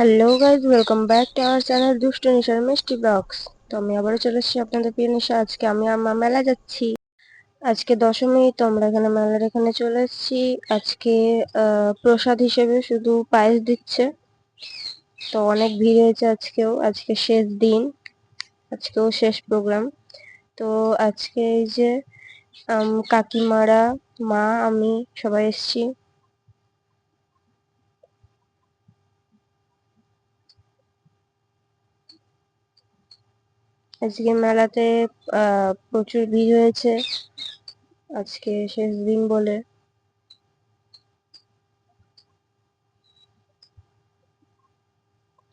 Hello guys, welcome back to our channel দুষ্টু নিশার মিষ্টি ব্লগস। তো আমি আবারও চলে এসেছি আপনাদের প্রিয় নিশা। আজকে আমি আমার মেলা যাচ্ছি। আজকে দশমী, তো আমরা এখানে মেলার এখানে চলে এসেছি। আজকে প্রসাদ হিসেবে শুধু পায়েস দিচ্ছে। তো অনেক ভিড় হয়েছে আজকেও, আজকে শেষ দিন, আজকেও শেষ প্রোগ্রাম। তো আজকে এই যে কাকিমারা, মা, আমি সবাই এসেছি। আজকে মেলাতে প্রচুর ভিড় হয়েছে, আজকে শেষ দিন বলে।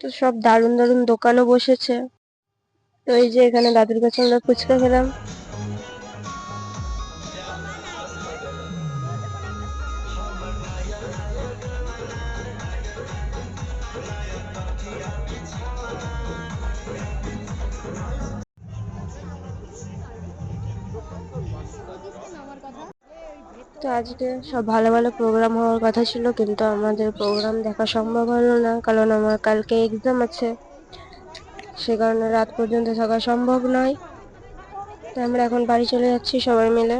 তো সব দারুণ দারুণ দোকানও বসেছে। তো এই যে এখানে দাদুর কাছে আমরা ফুচকা খেলাম। তো আজকে সব ভালো ভালো প্রোগ্রাম হওয়ার কথা ছিল, কিন্তু আমাদের প্রোগ্রাম দেখা সম্ভব হলো না, কারণ আমার কালকে এক্সাম আছে। সে কারণে রাত পর্যন্ত থাকা সম্ভব নয়। তো আমরা এখন বাড়ি চলে যাচ্ছি সবাই মিলে।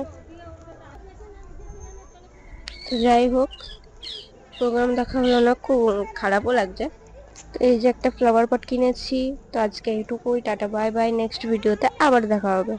তো যাই হোক, প্রোগ্রাম দেখা হলো না, খুব খারাপও লাগছে। তো এই যে একটা ফ্লাওয়ার পট কিনেছি। তো আজকে এইটুকুই, টাটা বাই বাই, নেক্সট ভিডিওতে আবার দেখা হবে।